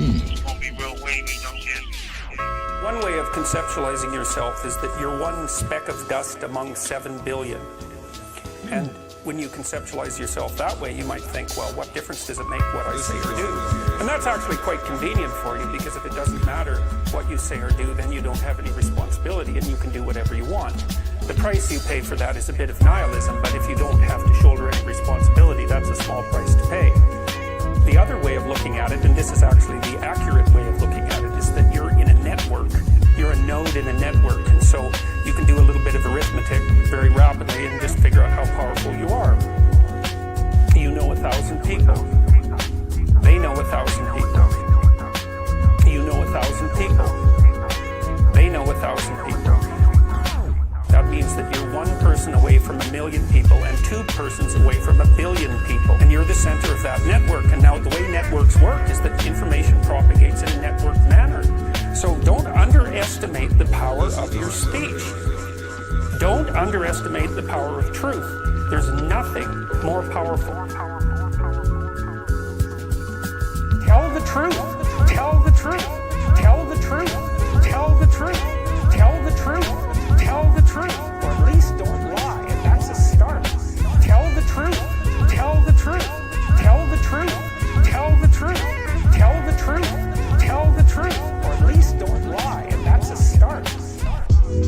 It's gonna be real wavy, you know what I'm saying? One way of conceptualizing yourself is that you're one speck of dust among 7 billion. And when you conceptualize yourself that way, you might think, well, what difference does it make what I say or do? And that's actually quite convenient for you, because if it doesn't matter what you say or do, then you don't have any responsibility and you can do whatever you want. The price you pay for that is a bit of nihilism, but if you don't have to shoulder any responsibility, that's a small price to pay. The other way of looking at it, and this is actually the accurate way of looking at it, is that you're in a network. You're a node in a network, and so you can do a little bit of arithmetic very rapidly and just figure out how powerful you are. You know 1,000 people. They know 1,000 people. You know 1,000 people. They know 1,000 people. That means that you're one person away from 1 million people and 2 persons away from 1 billion people. And you're the center of that network. And now the way networks work is that information propagates in a networked manner. So don't underestimate the power of your speech. Don't underestimate the power of truth. There's nothing more powerful. Tell the truth. Tell the truth. Tell the truth. Tell the truth. Tell the truth. Tell the truth. Or at least don't lie. And that's a start. Tell the truth. Tell the truth. Tell the truth. Tell the truth. Tell the truth. Tell the truth. Or at least don't lie. And that's a start.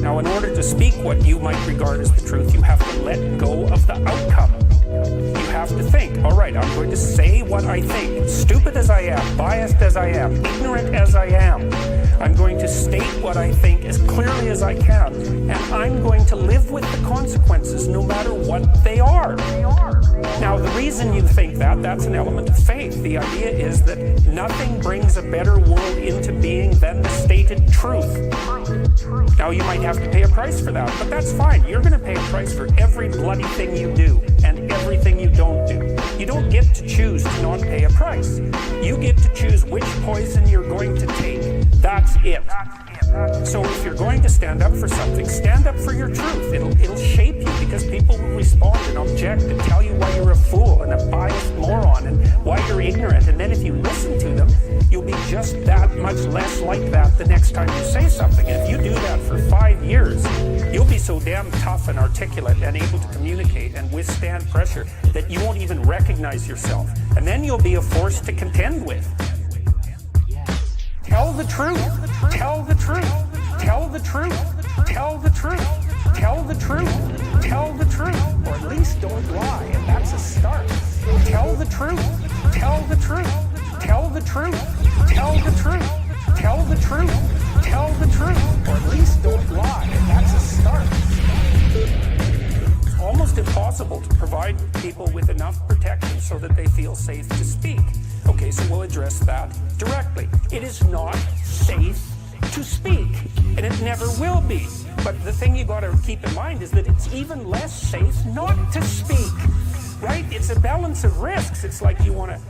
Now, in order to speak what you might regard as the truth, you have to let go of the outcome. You have to think, all right, I'm going to say what I think. Stupid as I am, biased as I am, ignorant as I am, I'm going to state what I think as clearly as I can. And I'm going to live with the consequences no matter what they are. Now, the reason you think that, that's an element of faith. The idea is that nothing brings a better world into being than the stated truth. Now, you might have to pay a price for that, but that's fine. You're going to pay a price for every bloody thing you do and everything you don't do. You don't get to choose to not pay a price. You get to choose which poison you're going to take. That's it. So if you're going to stand up for something, stand up for your truth. It'll shape you, because people will respond and object and tell you why you're a fool and a biased moron and why you're ignorant. And then if you listen to them, you'll be just that much less like that the next time you say something. And if you do that for 5 years, you'll be so damn tough and articulate and able to communicate and withstand pressure that you won't even recognize yourself. And then you'll be a force to contend with. Tell the truth. Tell the truth. Tell the truth. Tell the truth. Tell the truth. Tell the truth. Or at least don't lie. And that's a start. Tell the truth. Tell the truth. Tell the truth. Tell the truth. Tell the truth. Tell the truth. Or at least don't lie. And that's a start. It's almost impossible to provide people with enough protection so that they feel safe to speak. Okay, so we'll address that directly. It is not safe to speak, and it never will be. But the thing you got to keep in mind is that it's even less safe not to speak, right? It's a balance of risks. It's like you want to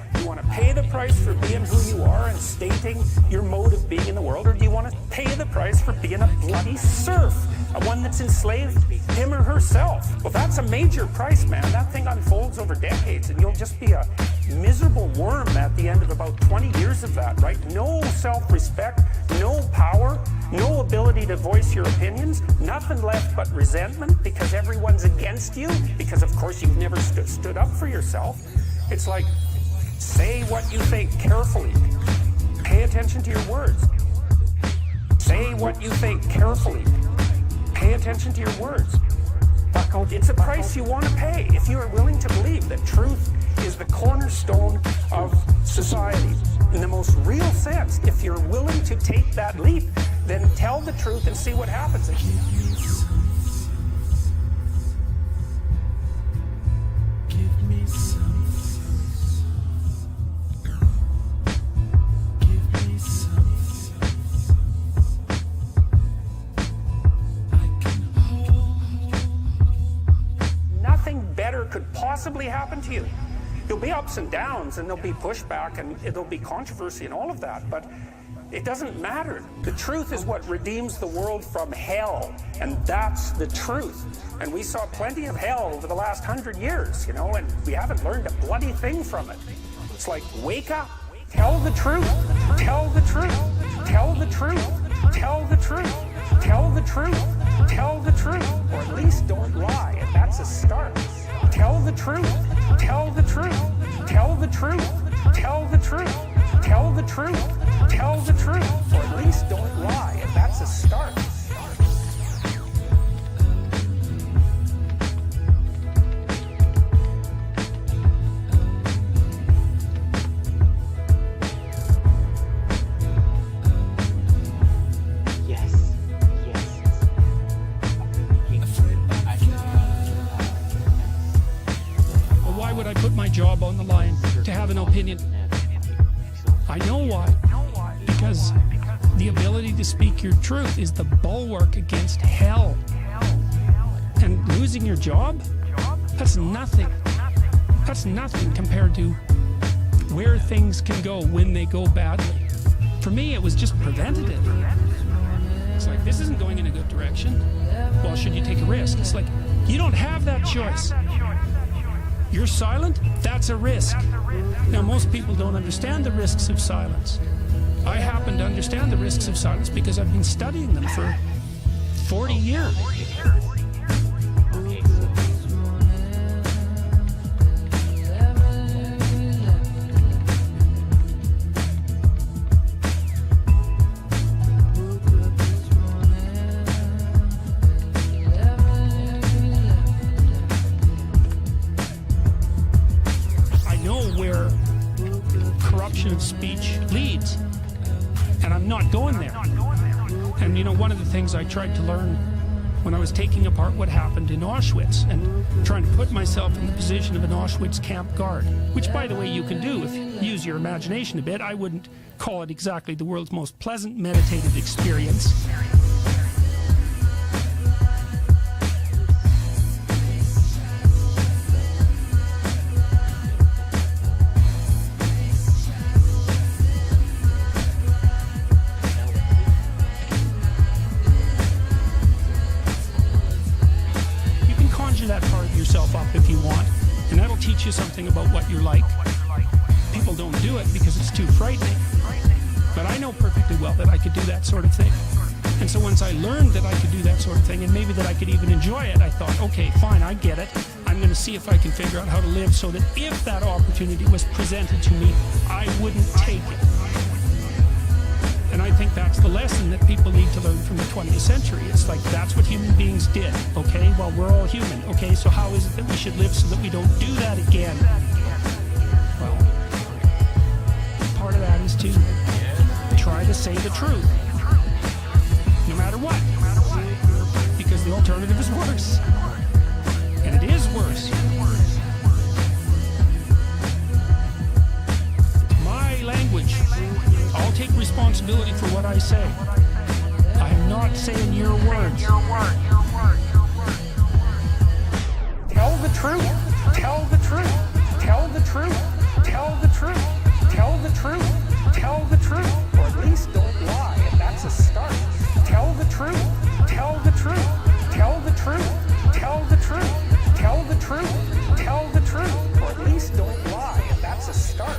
pay the price for being who you are and stating your mode of being in the world, or do you want to pay the price for being a bloody serf, one that's enslaved him or herself? Well, that's a major price, man. That thing unfolds over decades, and you'll just be a miserable worm at the end of about 20 years of that, right? No self-respect, no power, no ability to voice your opinions, nothing left but resentment because everyone's against you, because of course you've never stood up for yourself. It's like, say what you think carefully. Pay attention to your words. Say what you think carefully. Pay attention to your words. It's a price you want to pay if you are willing to believe that truth is the cornerstone of society in the most real sense. If you're willing to take that leap, then tell the truth and see what happens. Give me some. Could possibly happen to you. There'll be ups and downs, and there'll be pushback, and there'll be controversy and all of that, but it doesn't matter. The truth is what redeems the world from hell, and that's the truth. And we saw plenty of hell over the last 100 years, you know, and we haven't learned a bloody thing from it. It's like, wake up, Tell the truth. Tell the truth. Tell the truth. Tell the truth. Tell the truth. Tell the truth. Or at least don't lie, and that's a start. Tell the truth. Tell the truth. Tell the truth. Tell the truth. Tell the truth. Tell the truth. Or at least don't lie, and that's a start. Job on the line to have an opinion. I know why. Because the ability to speak your truth is the bulwark against hell. And losing your job? That's nothing. That's nothing compared to where things can go when they go badly. For me, it was just preventative. It's like, this isn't going in a good direction. Well, should you take a risk? It's like, you don't have that choice. You're silent? That's a risk. Now, most people don't understand the risks of silence. I happen to understand the risks of silence because I've been studying them for 40 years. Of speech leads, and I'm not going there. And you know, one of the things I tried to learn when I was taking apart what happened in Auschwitz and trying to put myself in the position of an Auschwitz camp guard, which, by the way, you can do if you use your imagination a bit. I wouldn't call it exactly the world's most pleasant meditative experience. That part of yourself up if you want, and that'll teach you something about what you're like. People don't do it because it's too frightening, but I know perfectly well that I could do that sort of thing. And so once I learned that I could do that sort of thing, and maybe that I could even enjoy it, I thought, okay, fine, I get it. I'm going to see if I can figure out how to live so that if that opportunity was presented to me, I wouldn't take it. And I think that's the lesson that people need to learn from the 20th century. It's like, that's what human beings did, okay? Well, we're all human, okay? So how is it that we should live so that we don't do that again? Well, part of that is to try to say the truth, no matter what, because the alternative is worse, and it is worse. My language. I'll take responsibility for what I say. I am not saying your words. Tell the truth. Tell the truth. Tell the truth. Tell the truth. Tell the truth. Tell the truth. Or at least don't lie, and that's a start. Tell the truth. Tell the truth. Tell the truth. Tell the truth. Tell the truth. Tell the truth. Or at least don't lie, and that's a start.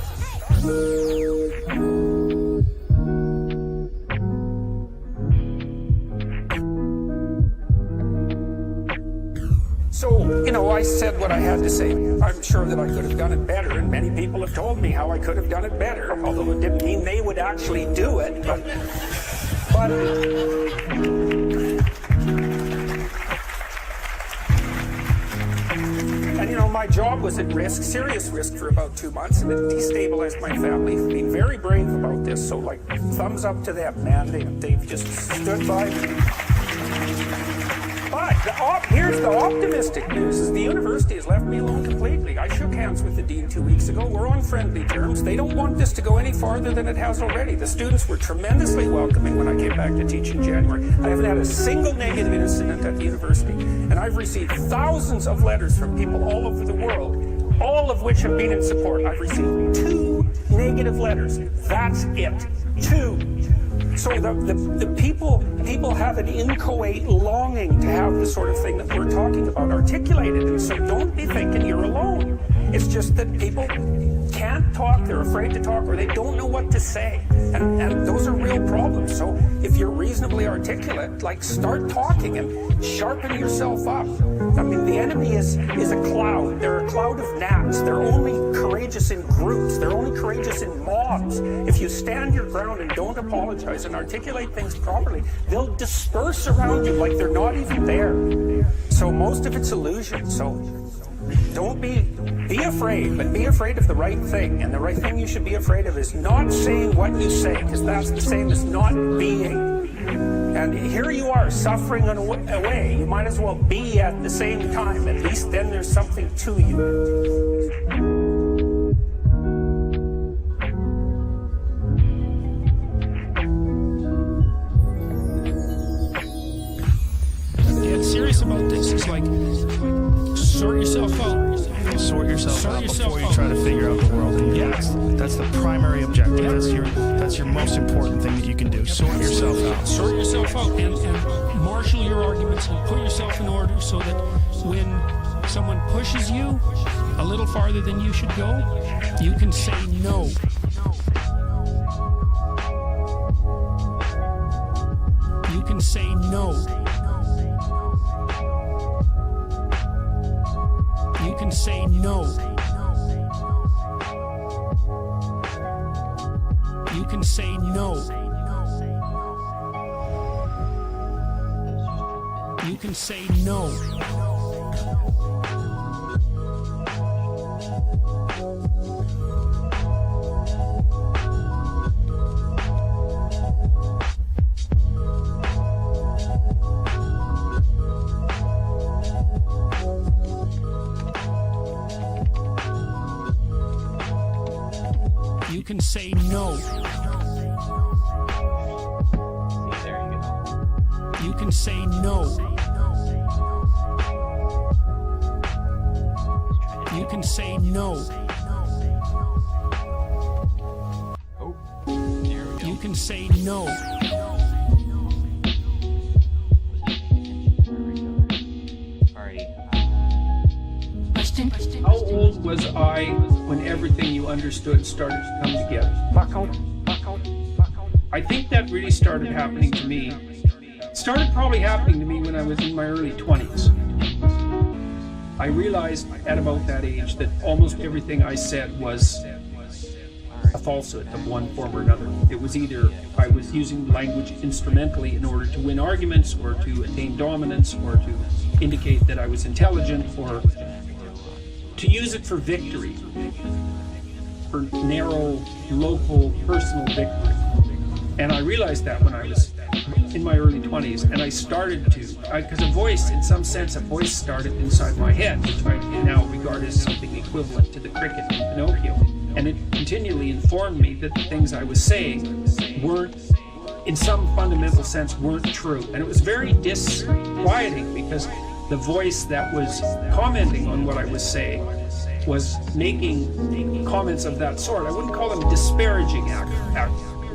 So, you know, I said what I had to say. I'm sure that I could have done it better, and many people have told me how I could have done it better, although it didn't mean they would actually do it. But and you know, my job was at risk, serious risk, for about 2 months, and it destabilized my family. Being very brave about this, so like, thumbs up to them, man. They've just stood by me. But here's the optimistic news, is the university has left me alone completely. I shook hands with the dean 2 weeks ago. We're on friendly terms. They don't want this to go any farther than it has already. The students were tremendously welcoming when I came back to teach in January. I haven't had a single negative incident at the university, and I've received thousands of letters from people all over the world, all of which have been in support. I've received 2 negative letters. That's it. 2. So the people have an inchoate longing to have the sort of thing that we're talking about articulated, and so don't be thinking you're alone. It's just that people can't talk. They're afraid to talk, or they don't know what to say. And those are real problems. So if you're reasonably articulate, like, start talking and sharpen yourself up. I mean, the enemy is a cloud. They're a cloud of gnats. They're only courageous in groups. They're only courageous in mobs. If you stand your ground and don't apologize and articulate things properly, they'll disperse around you like they're not even there. So most of it's illusion. So don't be afraid, but be afraid of the right thing. And the right thing you should be afraid of is not saying what you say, because that's the same as not being. And here you are, suffering away. You might as well be at the same time. At least then there's something to you. Get serious about this. It's like, sort yourself out. Sort yourself out before you try to figure out the world. And that's the primary objective. That's your most important thing that you can do. Sort yourself out. Sort yourself out and marshal your arguments and put yourself in order so that when someone pushes you a little farther than you should go, you can say no. You can say no. You can say no. You can say no. You can say no. You can say no. You can say no. You can say no. You can say no. How old was I when everything you understood started to come together? I think that really started happening to me. It started probably happening to me when I was in my early 20s. I realized at about that age that almost everything I said was a falsehood of one form or another. It was either I was using language instrumentally in order to win arguments or to attain dominance or to indicate that I was intelligent or to use it for victory, for narrow, local, personal victory. And I realized that when I was in my early 20s, and I started to, because a voice, in some sense, a voice started inside my head, which I now regard as something equivalent to the cricket in Pinocchio. And it continually informed me that the things I was saying weren't, in some fundamental sense, weren't true. And it was very disquieting because the voice that was commenting on what I was saying was making comments of that sort. I wouldn't call them disparaging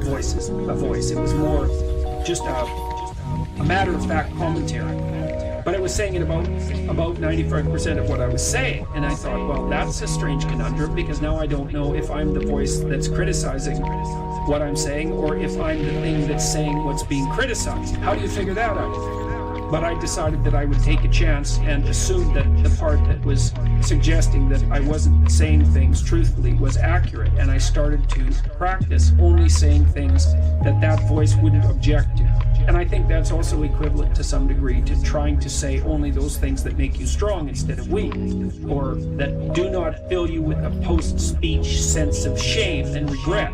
voices, a voice. It was more just a matter-of-fact commentary. But I was saying it about 95% of what I was saying. And I thought, well, that's a strange conundrum, because now I don't know if I'm the voice that's criticizing what I'm saying or if I'm the thing that's saying what's being criticized. How do you figure that out? But I decided that I would take a chance and assume that the part that was suggesting that I wasn't saying things truthfully was accurate. And I started to practice only saying things that that voice wouldn't object to. And I think that's also equivalent to some degree to trying to say only those things that make you strong instead of weak, or that do not fill you with a post-speech sense of shame and regret.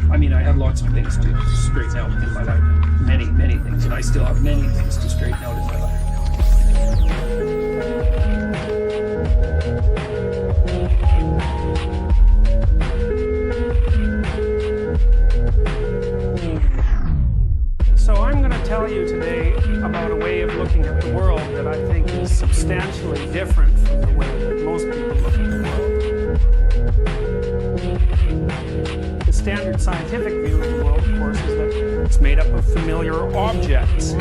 I mean, I had lots of things to straighten out in my life. Many, many things. And I still have many things to straighten out in my life. So I'm going to tell you today about a way of looking at the world that I think is substantially different from the way that most people look at the world. The standard scientific view of the world, of course, is that it's made up of familiar objects,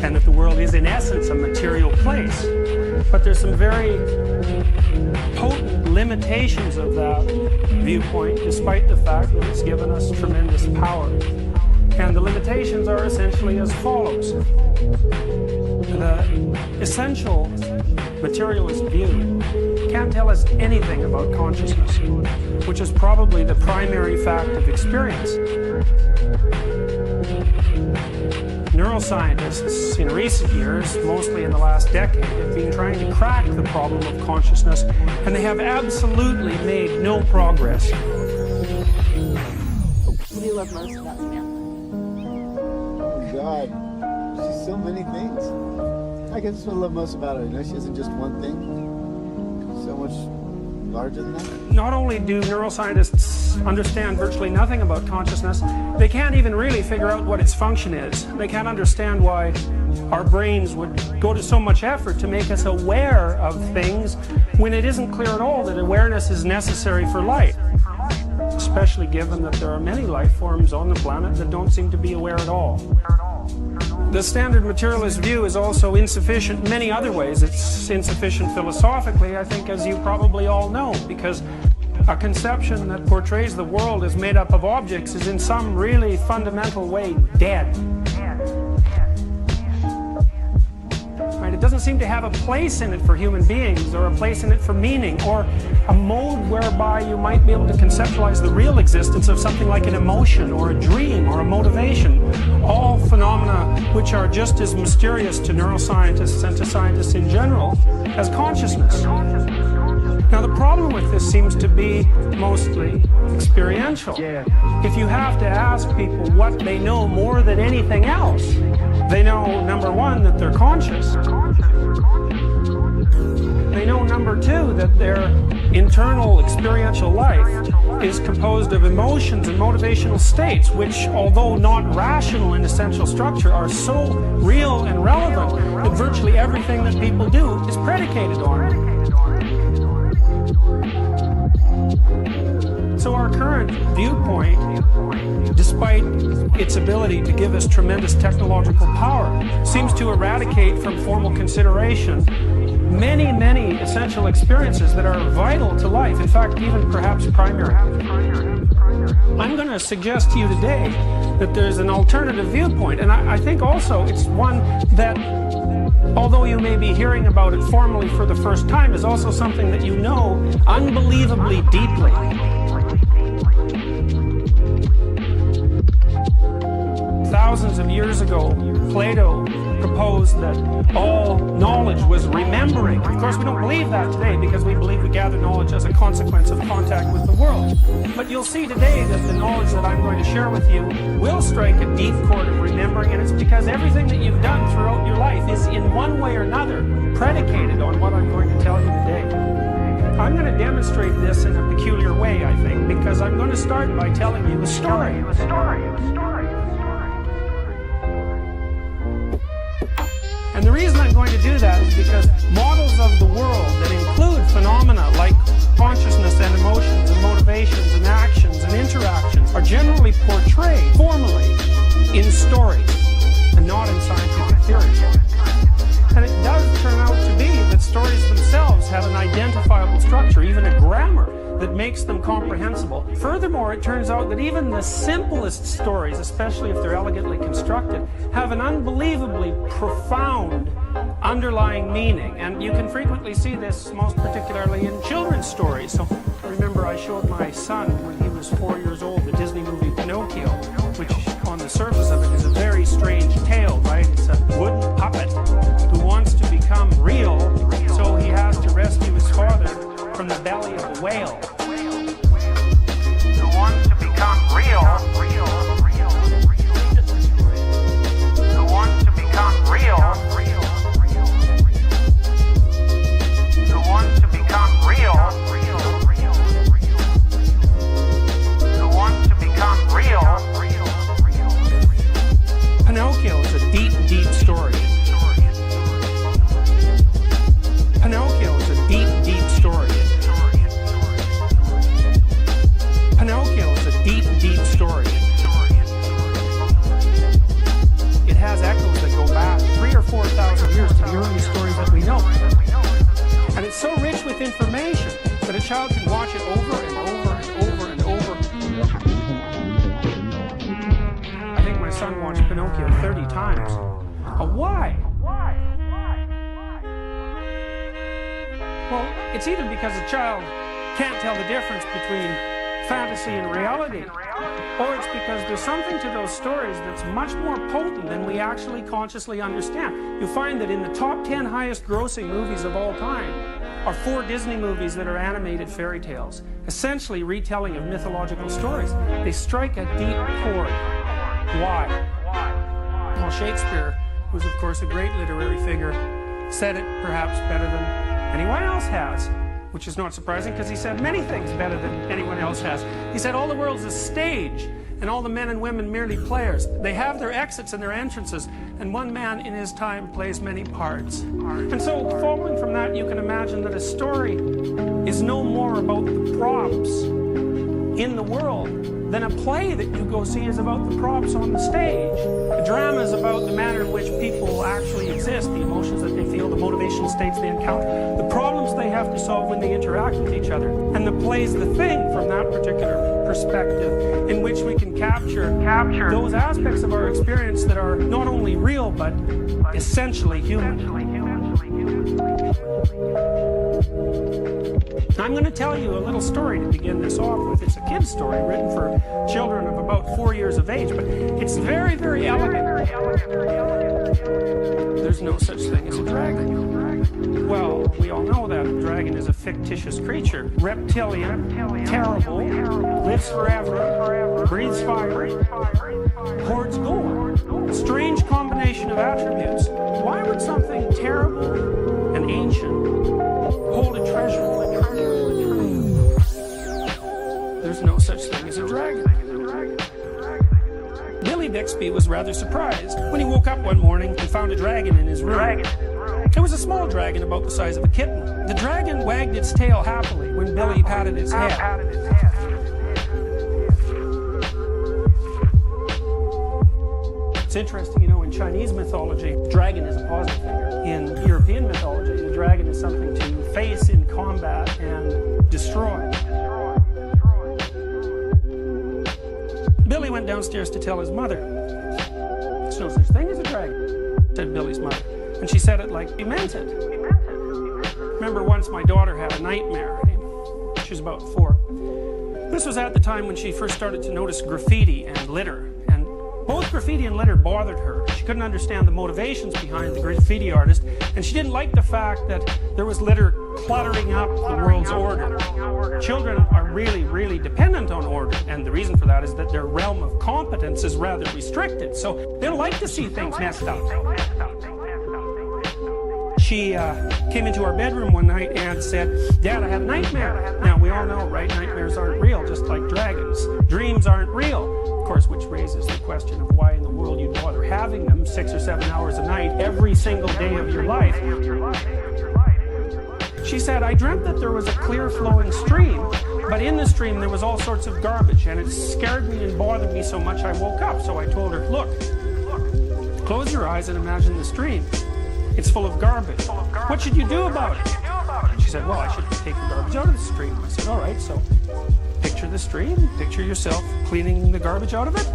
and that the world is in essence a material place. But there's some very potent limitations of that viewpoint, despite the fact that it's given us tremendous power. And the limitations are essentially as follows. The essential materialist view can't tell us anything about consciousness, which is probably the primary fact of experience. Neuroscientists in recent years, mostly in the last decade, have been trying to crack the problem of consciousness, and they have absolutely made no progress. What do you love most about Sam? Oh God, she's so many things. I guess that's what I love most about her. You know, she isn't just one thing. She's so much larger than that. Not only do neuroscientists understand virtually nothing about consciousness, they can't even really figure out what its function is. They can't understand why our brains would go to so much effort to make us aware of things when it isn't clear at all that awareness is necessary for life. Especially given that there are many life forms on the planet that don't seem to be aware at all. The standard materialist view is also insufficient in many other ways. It's insufficient philosophically, I think, as you probably all know, because a conception that portrays the world as made up of objects is in some really fundamental way dead. Right? It doesn't seem to have a place in it for human beings, or a place in it for meaning, or a mode whereby you might be able to conceptualize the real existence of something like an emotion, or a dream, or a motivation. All phenomena which are just as mysterious to neuroscientists and to scientists in general as consciousness. Now the problem with this seems to be mostly experiential. If you have to ask people what they know more than anything else, they know, number one, that they're conscious. They know, number two, that their internal experiential life is composed of emotions and motivational states, which, although not rational in essential structure, are so real and relevant that virtually everything that people do is predicated on it. So our current viewpoint, despite its ability to give us tremendous technological power, seems to eradicate from formal consideration many, many essential experiences that are vital to life, in fact, even perhaps primary. I'm going to suggest to you today that there's an alternative viewpoint, and I think also it's one that, although you may be hearing about it formally for the first time, is also something that you know unbelievably deeply. Thousands of years ago, Plato proposed that all knowledge was remembering. Of course, we don't believe that today because we believe we gather knowledge as a consequence of contact with the world. But you'll see today that the knowledge that I'm going to share with you will strike a deep chord of remembering, and it's because everything that you've done throughout your life is in one way or another predicated on what I'm going to tell you today. I'm going to demonstrate this in a peculiar way, I think, because I'm going to start by telling you a story. And the reason I'm going to do that is because models of the world that include phenomena like consciousness and emotions and motivations and actions and interactions are generally portrayed formally in stories and not in scientific theory. And it does turn out to be that stories themselves have an identifiable structure, even a grammar that makes them comprehensible. Furthermore, it turns out that even the simplest stories, especially if they're elegantly constructed, have an unbelievably profound underlying meaning. And you can frequently see this most particularly in children's stories. So remember, I showed my son when he was 4 years old the Disney movie Pinocchio, which on the surface of it is a very strange tale, right? It's a wooden puppet who wants to become real, so he has to rescue his father from the belly of a whale. Who wants to become real? Who wants to become real? Who wants to become real? Who wants to become real? Pinocchio is a deep, deep story. Pinocchio is a deep, deep story. Pinocchio is a deep, deep story. go back 3,000 or 4,000 years to the early stories that we know. And it's so rich with information that a child can watch it over and over and over and over. I think my son watched Pinocchio 30 times. Why? Well, it's either because the child can't tell the difference between fantasy and reality, or it's because there's something to those stories that's much more potent than we actually consciously understand. You find that in the top 10 highest grossing movies of all time are 4 Disney movies that are animated fairy tales, essentially retelling of mythological stories. They strike a deep chord. Why? Well, Shakespeare, who's of course a great literary figure, said it perhaps better than anyone else has, which is not surprising because he said many things better than anyone else has. He said all the world's a stage and all the men and women merely players. They have their exits and their entrances, and one man in his time plays many parts. And so following from that, you can imagine that a story is no more about the props in the world than a play that you go see is about the props on the stage. A drama is about the manner in which people actually exist, the emotions that they feel, the motivational states they encounter, the problems they have to solve when they interact with each other. And the play's the thing from that particular perspective in which we can capture those aspects of our experience that are not only real but essentially human. I'm going to tell you a little story to begin this off with. It's a kid's story written for children of about 4 years of age, but it's very, very elegant. There's no such thing as a dragon. Well, we all know that a dragon is a fictitious creature. Reptilian, terrible, lives forever, breathes fire, hoards gold. Strange combination of attributes. Why would something terrible and ancient hold a treasure? There's no such thing as a dragon. Billy Bixby was rather surprised when he woke up one morning and found a dragon in his room. It was a small dragon about the size of a kitten. The dragon wagged its tail happily when Billy patted its head. It's interesting, you know, in Chinese mythology, the dragon is a positive figure. In European mythology, the dragon is something to face in combat and destroy. Billy went downstairs to tell his mother. There's no such thing as a dragon, said Billy's mother. And she said it like he meant it. Remember once my daughter had a nightmare. She was about 4. This was at the time when she first started to notice graffiti and litter. And both graffiti and litter bothered her. She couldn't understand the motivations behind the graffiti artist, and she didn't like the fact that there was litter cluttering up the world's order. Children are really, really dependent on order, and the reason for that is that their realm of competence is rather restricted, so they don't like to see things messed up. She came into our bedroom one night and said, "Dad, I had a nightmare." Now, we all know, right? Nightmares aren't real, just like dragons. Dreams aren't real. Of course, which raises the question of why in the world you'd bother having them 6 or 7 hours a night every single day of your life. She said, "I dreamt that there was a clear flowing stream, but in the stream there was all sorts of garbage, and it scared me and bothered me so much I woke up." So I told her, look, close your eyes and imagine the stream. It's full of garbage. What should you do about it? She said, well, I should take the garbage out of the stream. I said, all right, so picture the stream, picture yourself cleaning the garbage out of it.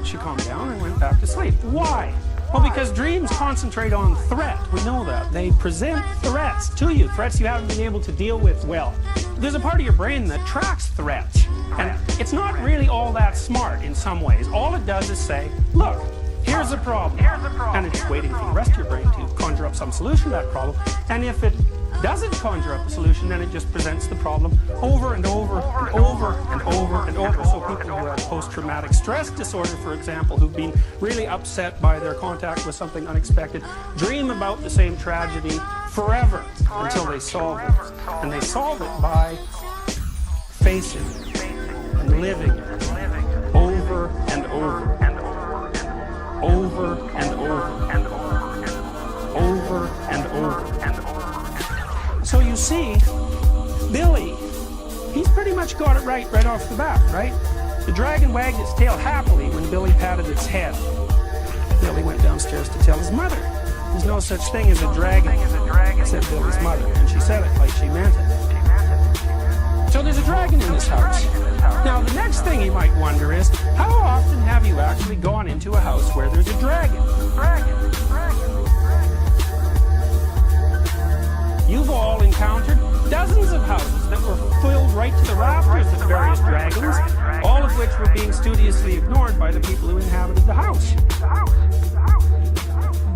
She calmed down and went back to sleep. Why? Well, because dreams concentrate on threat. We know that. They present threats to you, threats you haven't been able to deal with well. There's a part of your brain that tracks threats, and it's not really all that smart in some ways. All it does is say, look, here's a problem, and it's waiting for the rest of your brain to conjure up some solution to that problem, and if it doesn't conjure up a solution, then it just presents the problem over and over and over and over and over. So people who have post-traumatic stress disorder, for example, who've been really upset by their contact with something unexpected, dream about the same tragedy forever until they solve it. And they solve it by facing and living it over and over and over and over and over and over and over and over. So you see, Billy, he's pretty much got it right off the bat, right? The dragon wagged its tail happily when Billy patted its head. Billy went downstairs to tell his mother. There's no such thing as a dragon, said Billy's mother, and she said it like she meant it. So there's a dragon in this house. Now the next thing you might wonder is, how often have you actually gone into a house where there's a dragon? You've all encountered dozens of houses that were filled right to the rafters with various dragons, all of which were being studiously ignored by the people who inhabited the house.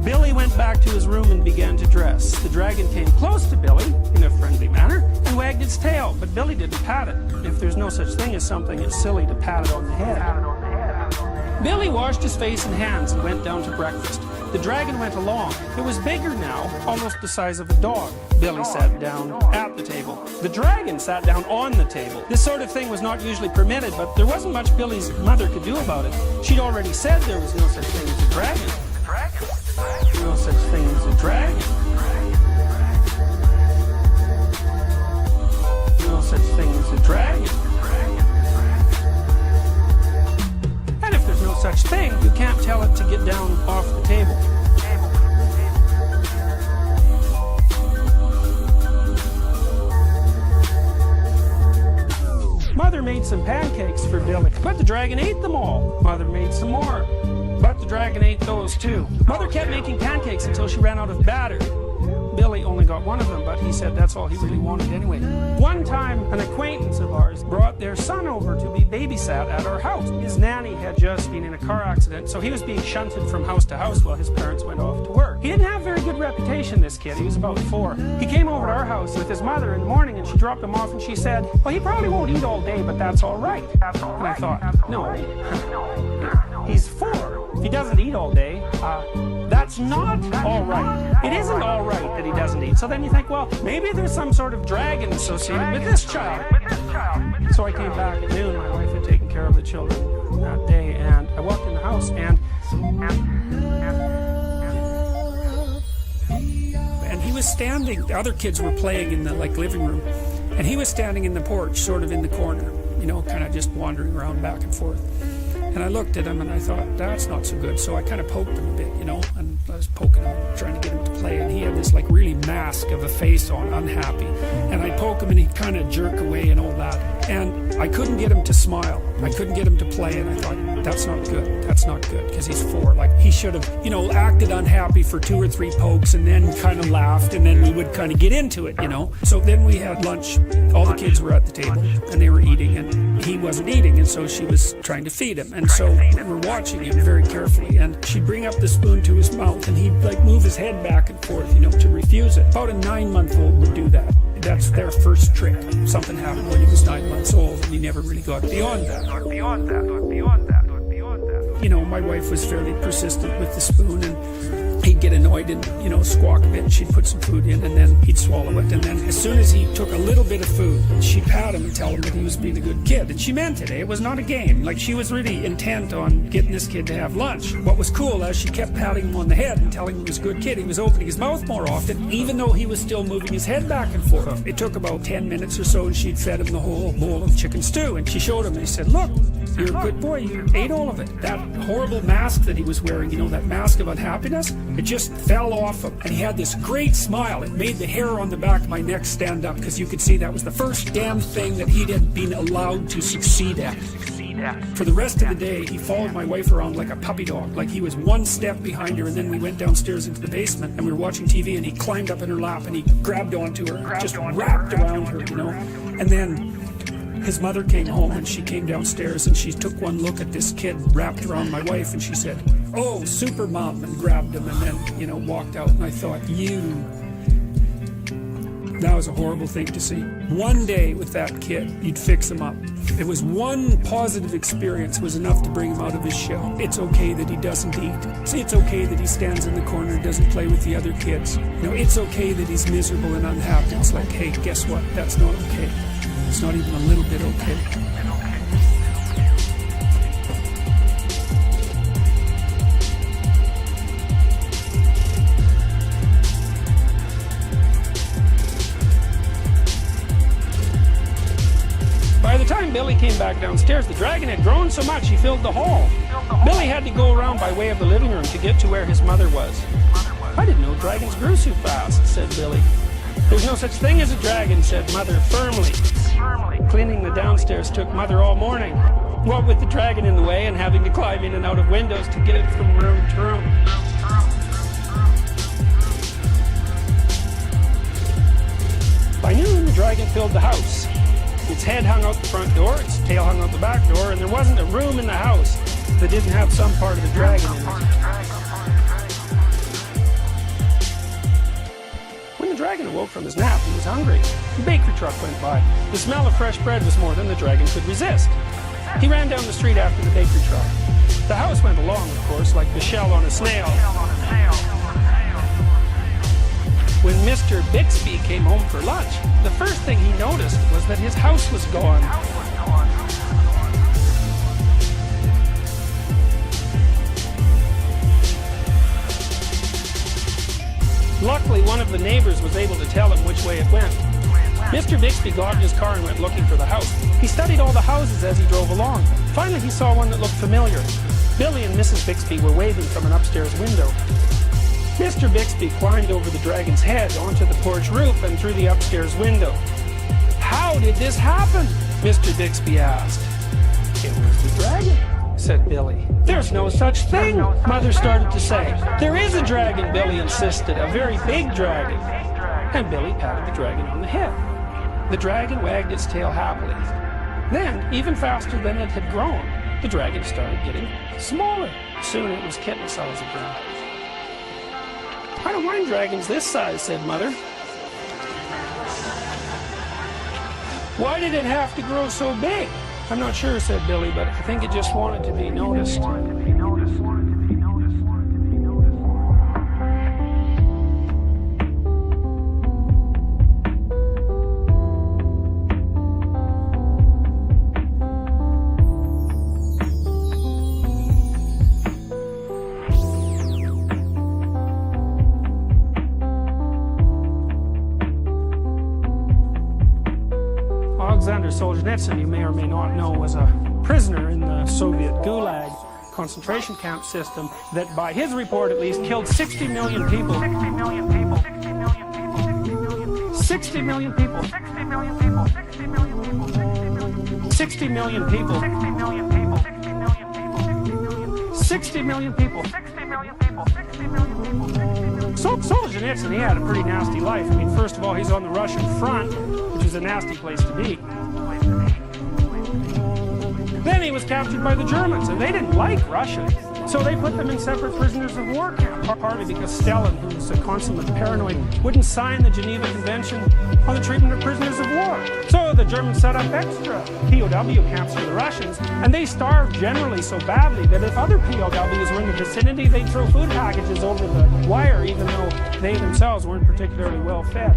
Billy went back to his room and began to dress. The dragon came close to Billy in a friendly manner and wagged its tail, but Billy didn't pat it. If there's no such thing as something, it's silly to pat it on the head. Billy washed his face and hands and went down to breakfast. The dragon went along. It was bigger now, almost the size of a dog. Billy sat down at the table. The dragon sat down on the table. This sort of thing was not usually permitted, but there wasn't much Billy's mother could do about it. She'd already said there was no such thing as a dragon. No such thing as a dragon. No such thing as a dragon. And if there's no such thing, you can't tell it to get down off the table. Mother made some pancakes for Billy, but the dragon ate them all. Mother made some more, but the dragon ate those too. Mother kept making pancakes until she ran out of batter. Billy only got one of them, but he said that's all he really wanted anyway. One time, an acquaintance of ours brought their son over to be babysat at our house. His nanny had just been in a car accident, so he was being shunted from house to house while his parents went off to work. He didn't have a very good reputation, this kid. He was about 4. He came over to our house with his mother in the morning, and she dropped him off, and she said, well, he probably won't eat all day, but that's all right. And I thought, no, he's 4. If he doesn't eat all day, that's not all right. It isn't all right that he doesn't eat. So then you think, well, maybe there's some sort of dragon associated with this child. So I came back at noon. My wife had taken care of the children that day, and I walked in the house, and he was standing. The other kids were playing in the living room, and he was standing in the porch, sort of in the corner, kind of just wandering around back and forth. And I looked at him and I thought, that's not so good. So I kind of poked him a bit, and I was poking him, trying to get him to play. And he had this really mask of a face on, unhappy. And I'd poke him and he'd kind of jerk away and all that. And I couldn't get him to smile. I couldn't get him to play. And I thought, that's not good. That's not good, because he's 4. He should have, acted unhappy for 2 or 3 pokes and then kind of laughed, and then we would kind of get into it, So then we had lunch. All the kids were at the table and they were eating, and he wasn't eating, and so she was trying to feed him. And so we're watching him very carefully, and she'd bring up the spoon to his mouth, and he'd move his head back and forth, to refuse it. About a 9-month-old would do that. That's their first trick. Something happened when he was 9 months old, and he never really got beyond that. My wife was fairly persistent with the spoon, and he'd get annoyed and, squawk a bit, and she'd put some food in, and then he'd swallow it. And then as soon as he took a little bit of food, she'd pat him and tell him that he was being a good kid. And she meant it, eh? It was not a game. She was really intent on getting this kid to have lunch. What was cool, as she kept patting him on the head and telling him he was a good kid, he was opening his mouth more often, even though he was still moving his head back and forth. It took about 10 minutes or so, and she'd fed him the whole bowl of chicken stew. And she showed him, and he said, look, you're a good boy, you ate all of it. That horrible mask that he was wearing, that mask of unhappiness, it just fell off him. And he had this great smile. It made the hair on the back of my neck stand up, because you could see that was the first damn thing that he had been allowed to succeed at. For the rest of the day, he followed my wife around like a puppy dog. He was 1 step behind her, and then we went downstairs into the basement, and we were watching TV, and he climbed up in her lap, and he grabbed onto her, and just wrapped around her, And then his mother came home, and she came downstairs, and she took one look at this kid wrapped around my wife, and she said, oh, super mom, and grabbed him, and then, walked out. And I thought, that was a horrible thing to see. One day with that kid, you'd fix him up. It was one positive experience was enough to bring him out of his shell. It's okay that he doesn't eat. It's okay that he stands in the corner and doesn't play with the other kids. It's okay that he's miserable and unhappy. It's like, hey, guess what? That's not okay. It's not even a little bit okay. By the time Billy came back downstairs, the dragon had grown so much he filled the hall. Billy had to go around by way of the living room to get to where his mother was. I didn't know dragons grew so fast, said Billy. There's no such thing as a dragon, said Mother firmly. Cleaning the downstairs took Mother all morning, what with the dragon in the way and having to climb in and out of windows to get it from room to room. By noon, the dragon filled the house. Its head hung out the front door, its tail hung out the back door, and there wasn't a room in the house that didn't have some part of the dragon in it. When the dragon awoke from his nap, he was hungry. The bakery truck went by. The smell of fresh bread was more than the dragon could resist. He ran down the street after the bakery truck. The house went along, of course, like the shell on a snail. When Mr. Bixby came home for lunch, the first thing he noticed was that his house was gone. Luckily, one of the neighbors was able to tell him which way it went. Mr. Bixby got in his car and went looking for the house. He studied all the houses as he drove along. Finally, he saw one that looked familiar. Billy and Mrs. Bixby were waving from an upstairs window. Mr. Bixby climbed over the dragon's head onto the porch roof and through the upstairs window. How did this happen? Mr. Bixby asked. It was the dragon, said Billy. There's no such thing, Mother started to say. There is a dragon, Billy insisted, a very big dragon. And Billy patted the dragon on the head. The dragon wagged its tail happily. Then, even faster than it had grown, the dragon started getting smaller. Soon it was kitten size again. I don't mind dragons this size, said Mother. Why did it have to grow so big? I'm not sure, said Billy, but I think it just wanted to be noticed. Alexander Solzhenitsyn, you may or may not know, was a prisoner in the Soviet Gulag concentration camp system that, by his report at least, killed 60 million people. 60 million people. 60 million people. 60 million people. 60 million people. 60 million people. 60 million people. 60 million people. 60 million people. 60 million people. Solzhenitsyn, he had a pretty nasty life. I mean, first of all, he's on the Russian front, which is a nasty place to be. Then he was captured by the Germans, and they didn't like Russia. So they put them in separate prisoners of war camps, partly because Stalin, who was a consummate paranoid, wouldn't sign the Geneva Convention on the treatment of prisoners of war. So the Germans set up extra POW camps for the Russians, and they starved generally so badly that if other POWs were in the vicinity, they'd throw food packages over the wire, even though they themselves weren't particularly well fed.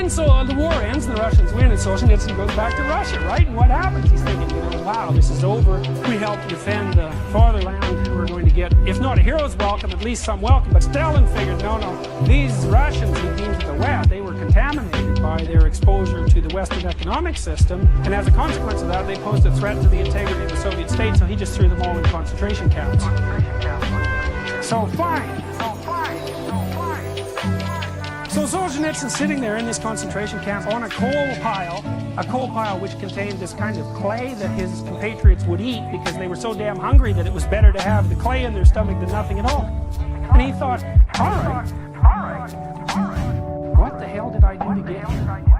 So the war ends, the Russians win, and Solzhenitsyn goes back to Russia, right? And what happens? He's thinking, wow, this is over. We helped defend the fatherland. We're going to get, if not a hero's welcome, at least some welcome. But Stalin figured, no, these Russians who came to the West, they were contaminated by their exposure to the Western economic system. And as a consequence of that, they posed a threat to the integrity of the Soviet state, so he just threw them all in concentration camps. So fine. So Solzhenitsyn's sitting there in this concentration camp on a coal pile which contained this kind of clay that his compatriots would eat because they were so damn hungry that it was better to have the clay in their stomach than nothing at all. And he thought, all right, what the hell did I do to get here?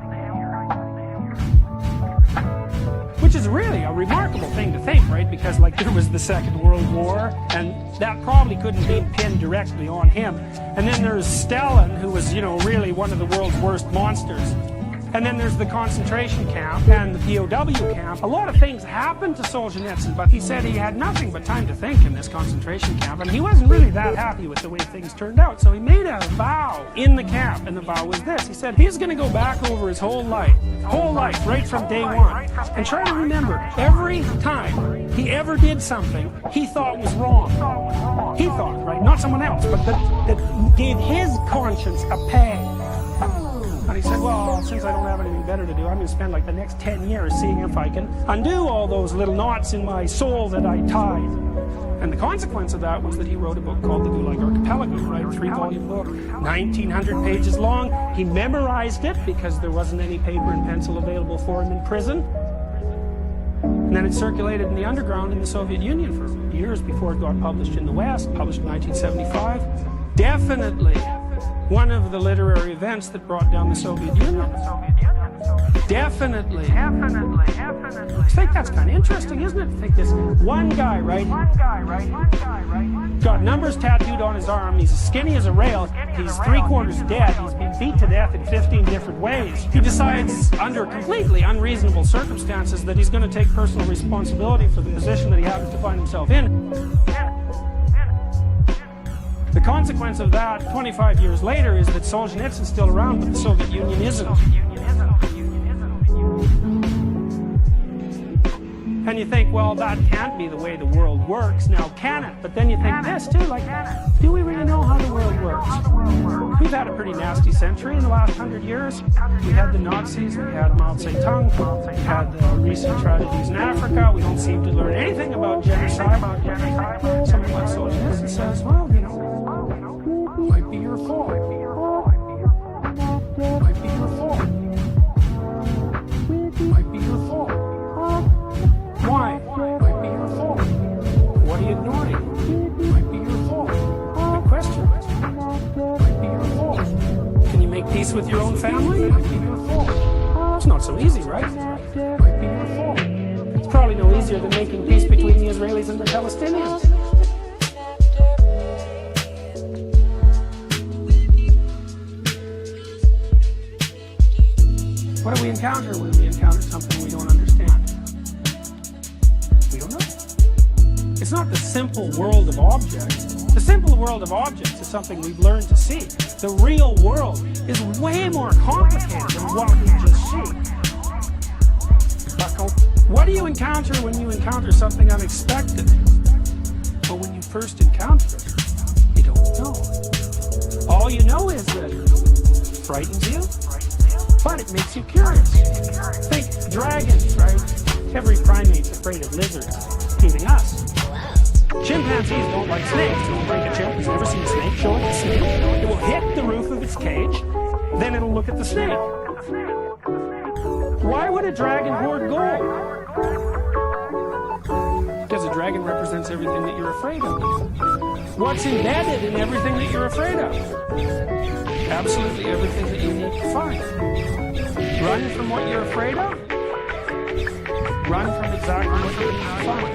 Which is really a remarkable thing to think, right? Because, like, there was the Second World War, and that probably couldn't be pinned directly on him. And then there's Stalin, who was, really one of the world's worst monsters. And then there's the concentration camp and the POW camp. A lot of things happened to Solzhenitsyn, but he said he had nothing but time to think in this concentration camp, and he wasn't really that happy with the way things turned out. So he made a vow in the camp, and the vow was this. He said he's going to go back over his whole life, right from day one, and try to remember every time he ever did something he thought was wrong. He thought, right? Not someone else, but that gave his conscience a pang. And he said, well, since I don't have anything better to do, I'm going to spend like the next 10 years seeing if I can undo all those little knots in my soul that I tied. And the consequence of that was that he wrote a book called The Gulag Archipelago, right? A 3-volume book, 1,900 pages long. He memorized it because there wasn't any paper and pencil available for him in prison. And then it circulated in the underground in the Soviet Union for years before it got published in the West, published in 1975. Definitely one of the literary events that brought down the Soviet Union. Definitely. I think that's kind of interesting, isn't it? I think this one guy, right? Got numbers tattooed on his arm. He's as skinny as a rail. He's 3/4 dead. He's been beat to death in 15 different ways. He decides, under completely unreasonable circumstances, that he's going to take personal responsibility for the position that he happens to find himself in. The consequence of that, 25 years later, is that Solzhenitsyn's still around, but the Soviet Union isn't. And you think, well, that can't be the way the world works. Now, can it? But then you think this, too, like, do we really know how the world works? We've had a pretty nasty century in the last 100 years. We had the Nazis, we had Mao Zedong, we had the recent tragedies in Africa. We don't seem to learn anything about genocide. Someone like Solzhenitsyn says, well, you know, might be your fault. Might be your fault. Might be your fault. Why? Might be your fault. What are you ignoring? Might be your fault. Good question. Might be your fault. Can you make peace with your own family? Might be your fault. It's not so easy, right? Might be your fault. It's probably no easier than making peace between the Israelis and the Palestinians. What do we encounter when we encounter something we don't understand? We don't know. It's not the simple world of objects. The simple world of objects is something we've learned to see. The real world is way more complicated than what we just see. What do you encounter when you encounter something unexpected? But when you first encounter it, you don't know. All you know is that it frightens you, but it makes you curious. Think dragons, right? Every primate's afraid of lizards, including us. Chimpanzees don't like snakes. It'll break a chimp who's never seen a snake, show it the snake. It will hit the roof of its cage, then it'll look at the snake. Why would a dragon hoard gold? Because a dragon represents everything that you're afraid of. What's embedded in everything that you're afraid of? Absolutely everything that you need to find. Run from what you're afraid of. Run from exactly what you need to find.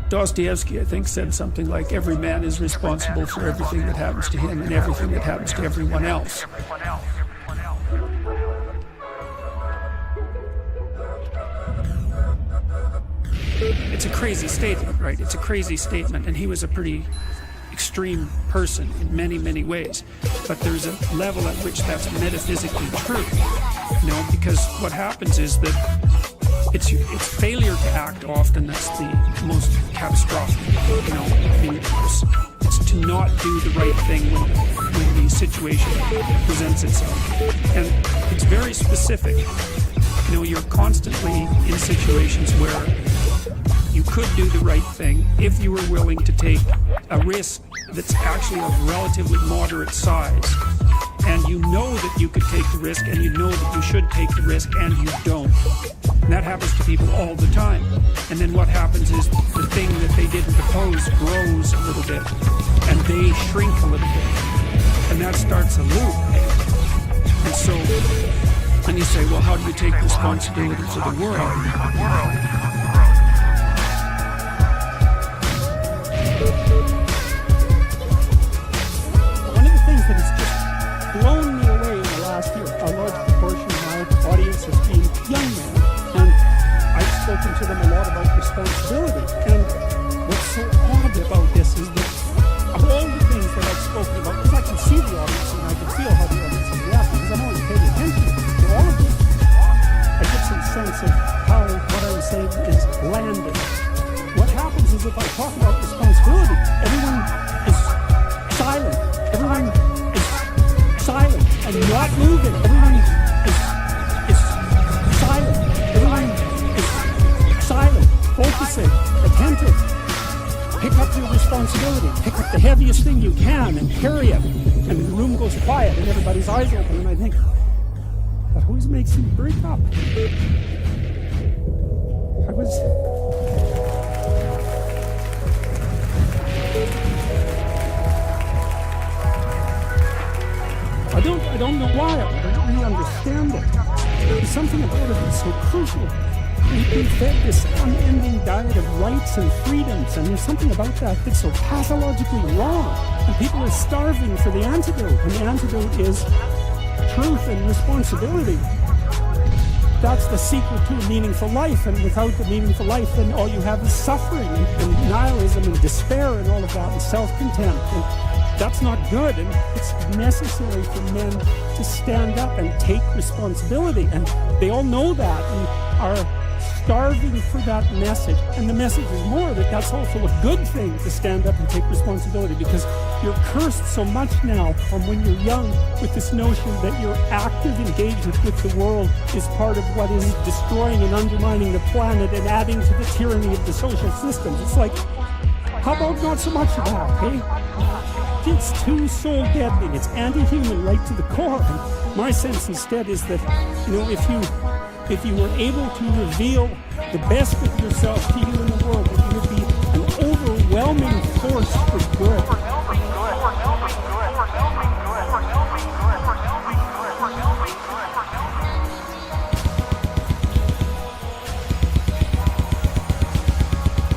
Dostoevsky, I think, said something like, every man is responsible for everything that happens to him and everything that happens to everyone else. It's a crazy statement, right? It's a crazy statement, and he was a pretty extreme person in many, many ways. But there's a level at which that's metaphysically true, you know, because what happens is that it's failure to act often that's the most catastrophic, you know. I mean, it's to not do the right thing when the situation presents itself. And it's very specific. You know, you're constantly in situations where you could do the right thing if you were willing to take a risk that's actually of relatively moderate size. And you know that you could take the risk, and you know that you should take the risk, and you don't. And that happens to people all the time. And then what happens is the thing that they didn't oppose grows a little bit, and they shrink a little bit. And that starts a loop. And so, when you say, well, how do you take responsibility for the world? One of the things that has just blown me away in the last year, a large proportion of my audience has been young men, and I've spoken to them a lot about responsibility. And what's so odd heaviest thing you can and carry it. And the room goes quiet and everybody's eyes open. And I think, that always makes me break up. I don't know why. I don't really understand it. There's something about it that's so crucial. We've been fed this unending diet of rights and freedoms, and there's something about that that's so pathologically wrong. And people are starving for the antidote, and the antidote is truth and responsibility. That's the secret to a meaningful life, and without the meaningful life, then all you have is suffering and nihilism and despair and all of that, and self-contempt. And that's not good, and it's necessary for men to stand up and take responsibility. And they all know that and are starving for that message. And the message is more that that's also a good thing, to stand up and take responsibility, because you're cursed so much now from when you're young with this notion that your active engagement with the world is part of what is destroying and undermining the planet and adding to the tyranny of the social systems. It's like, how about not so much of that, hey? It's too soul deadening. It's anti-human right to the core. And my sense instead is that, if you were able to reveal the best of yourself to you in the world, that you would be an overwhelming force for good.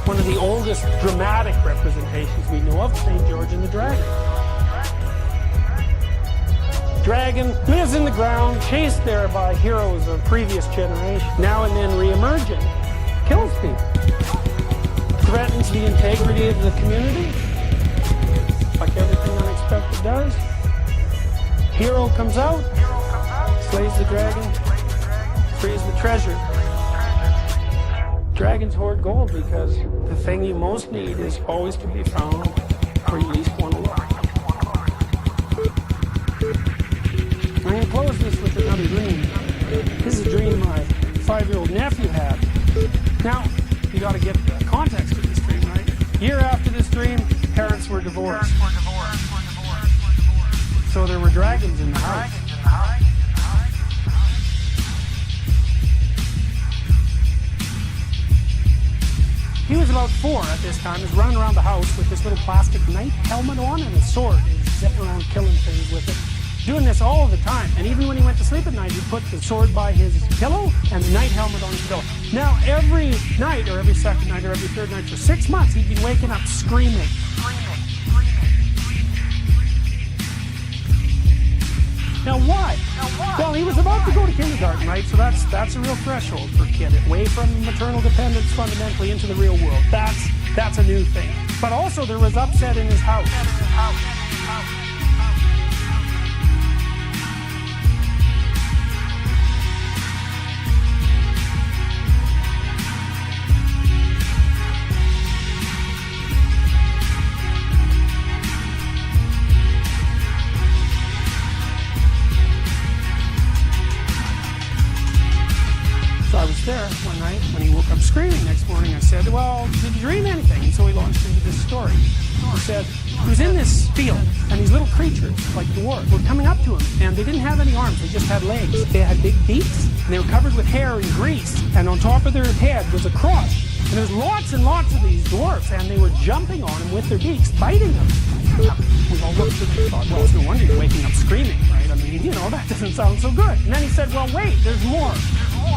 One of the oldest dramatic representations we know of, St. George and the Dragon. Dragon lives in the ground, chased there by heroes of previous generations, now and then re-emerging, kills people, threatens the integrity of the community, like everything unexpected does. Hero comes out, slays the dragon, frees the treasure. Dragons hoard gold because the thing you most need is always to be found where you least want to look. I'm going to close this with another dream. This is a dream my 5-year-old nephew had. Now, you got to get the context of this dream, right? Year after this dream, parents were divorced. So there were dragons in the house. He was about 4 at this time. He was running around the house with this little plastic knight helmet on and a sword. He was zipping around killing things with it. Doing this all the time. And even when he went to sleep at night, he'd put the sword by his pillow and the night helmet on his pillow. Now, every night, or every second night, or every third night for 6 months, he'd been waking up screaming. Now why? Well, he was about to go to kindergarten, right? So that's a real threshold for a kid. Away from maternal dependence fundamentally into the real world. That's a new thing. But also there was upset in his house. I was there one night when he woke up screaming. Next morning I said, well, did you dream anything? And so he launched into this story. He said, he was in this field, and these little creatures, like dwarves, were coming up to him, and they didn't have any arms, they just had legs. They had big beaks, and they were covered with hair and grease, and on top of their head was a cross. And there was lots and lots of these dwarfs, and they were jumping on him with their beaks, biting them. We all looked at him and thought, well, it's no wonder you're waking up screaming, right? I mean, that doesn't sound so good. And then he said, well, wait, there's more.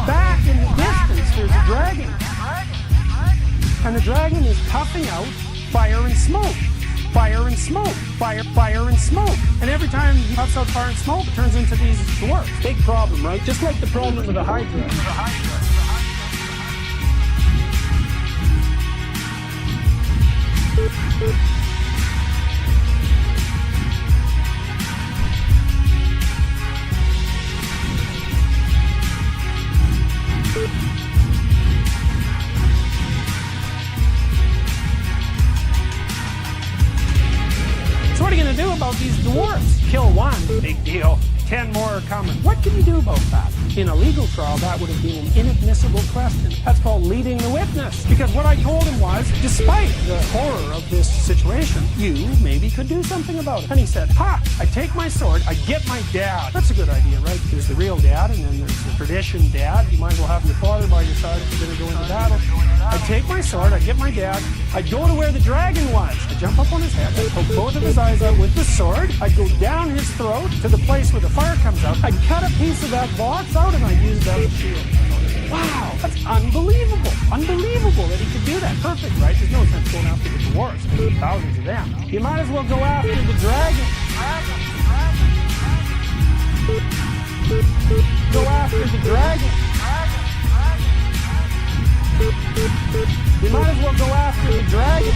Back in the distance, there's a dragon. And the dragon is puffing out fire and smoke. Fire and smoke. Fire and smoke. And every time he puffs out fire and smoke, it turns into these dwarfs. Big problem, right? Just like the problem with the Hydra. So what are you going to do about these dwarfs? Kill one, big deal. 10 more are coming. What can you do about that? In a legal trial, that would have been an inadmissible question. That's called leading the witness. Because what I told him was, despite the horror of this situation, you maybe could do something about it. And he said, I take my sword, I get my dad. That's a good idea, right? There's the real dad, and then there's the tradition dad. You might as well have your father by your side if you're going to go into battle. I take my sword, I get my dad, I go to where the dragon was. I jump up on his head, I poke both of his eyes out with the sword, I go down his throat to the place where the fire comes out, I cut a piece of that box out and I use it as a shield. Wow, that's unbelievable. Unbelievable that he could do that. Perfect, right? There's no sense going after the dwarves. There's thousands of them. You might as well go after the dragon. Go after the dragon. You might as well go after the dragon.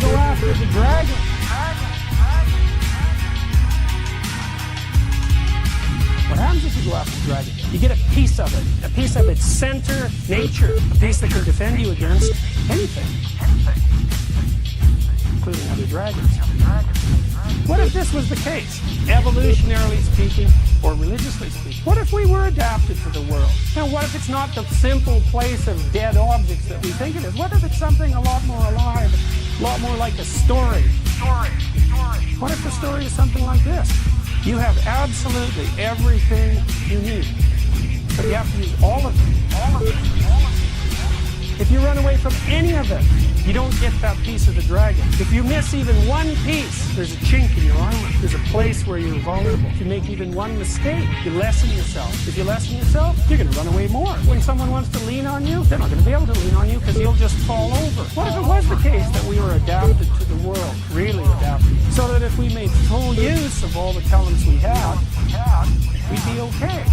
Go after the dragon. What happens if you go after the dragon? You get a piece of its center nature, a piece that can defend you against anything, including other dragons. What if this was the case, evolutionarily speaking or religiously speaking? What if we were adapted to the world? Now, what if it's not the simple place of dead objects that we think it is? What if it's something a lot more alive, a lot more like a story? What if the story is something like this? You have absolutely everything you need, but you have to use all of it. If you run away from any of it, you don't get that piece of the dragon. If you miss even one piece, there's a chink in your armor. There's a place where you're vulnerable. If you make even one mistake, you lessen yourself. If you lessen yourself, you're going to run away more. When someone wants to lean on you, they're not going to be able to lean on you because you'll just fall over. What if it was the case that we were adapted to the world, really adapted, so that if we made full use of all the talents we had, we'd be okay?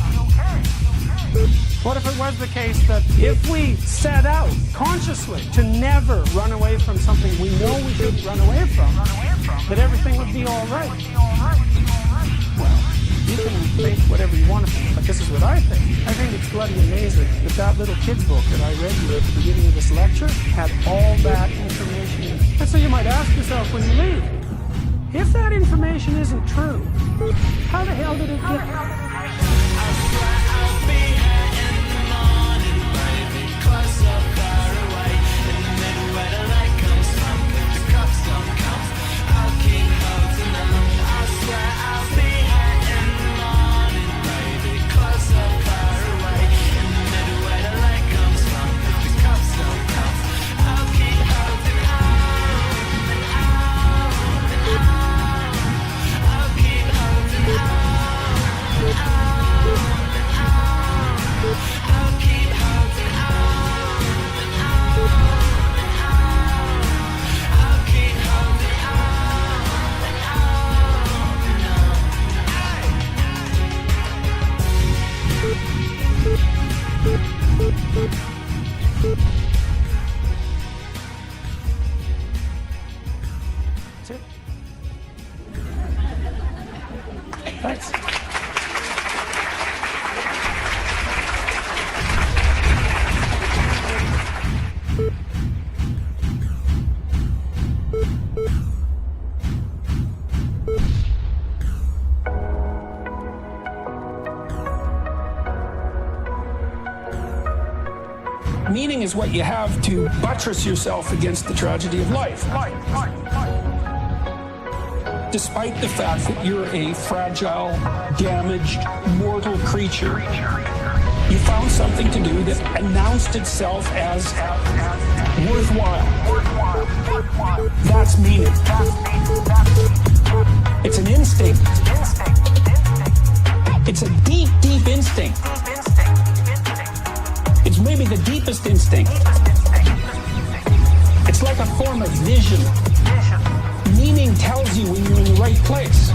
What if it was the case that if we set out consciously to never run away from something we know we shouldn't run away from, that everything would be all right? Well, you can think whatever you want to think, but this is what I think. I think it's bloody amazing that that little kid's book that I read you at the beginning of this lecture had all that information in it. And so you might ask yourself when you leave, if that information isn't true, how the hell did it get? That's it. Thanks. Meaning is what you have to buttress yourself against the tragedy of life. Despite the fact that you're a fragile, damaged, mortal creature, you found something to do that announced itself as worthwhile. That's meaning. It's an instinct. It's a deep, deep instinct. It's maybe the deepest instinct. It's like a form of vision. Meaning tells you when you're in the right place.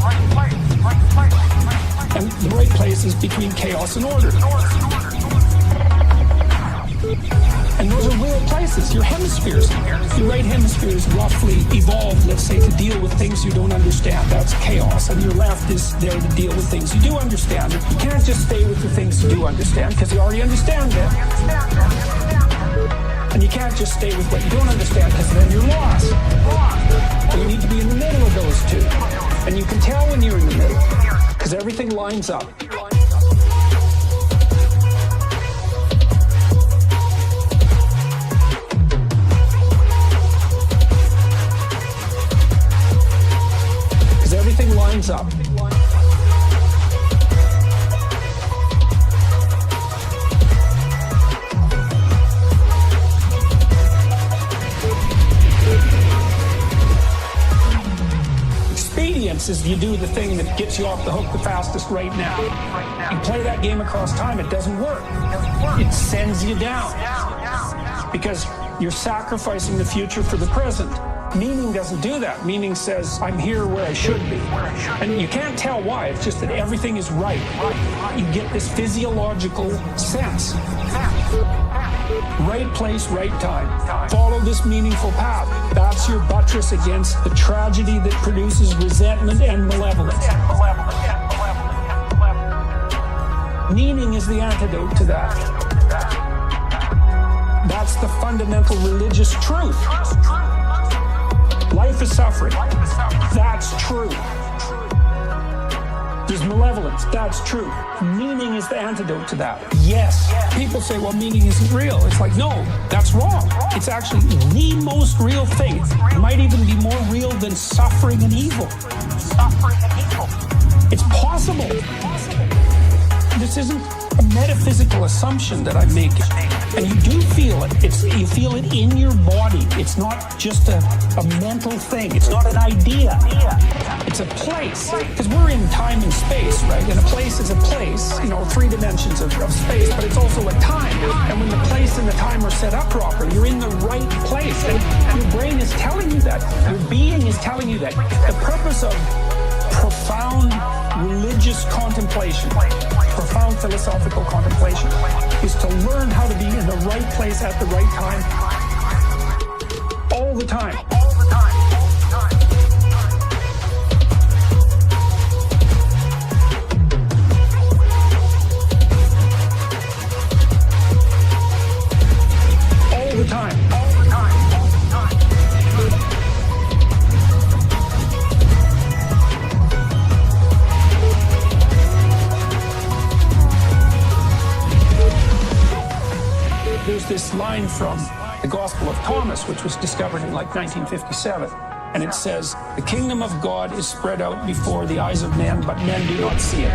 And the right place is between chaos and order. And those are real places, your hemispheres. Your right hemisphere is roughly evolved, let's say, to deal with things you don't understand. That's chaos. And your left is there to deal with things you do understand. You can't just stay with the things you do understand because you already understand them. And you can't just stay with what you don't understand, because then you're lost. So you need to be in the middle of those two. And you can tell when you're in the middle, because everything lines up. Because everything lines up. Is you do the thing that gets you off the hook the fastest right now. You play that game across time, it doesn't work. It sends you down. Because you're sacrificing the future for the present. Meaning doesn't do that. Meaning says, I'm here where I should be. And you can't tell why, it's just that everything is right. You get this physiological sense. Right place, right time. Follow this meaningful path. That's your buttress against the tragedy that produces resentment and malevolence. Meaning is the antidote to that. That's the fundamental religious truth. Life is suffering. That's true. There's malevolence. That's true. Meaning is the antidote to that. Yes. People say, well, meaning isn't real. It's like, no, that's wrong. It's actually the most real thing. It might even be more real than suffering and evil. It's possible. This isn't a metaphysical assumption that I'm making. And you do feel it. You feel it in your body. It's not just a mental thing. It's not an idea. It's a place. Because we're in time and space, right? And a place is a place, 3 dimensions of space, but it's also a time. And when the place and the time are set up properly, you're in the right place. And your brain is telling you that. Your being is telling you that. The purpose of profound religious contemplation, profound philosophical contemplation, is to learn how to be in the right place at the right time, all the time. All the time. There's this line from the Gospel of Thomas, which was discovered in like 1957. And it says, the kingdom of God is spread out before the eyes of men, but men do not see it.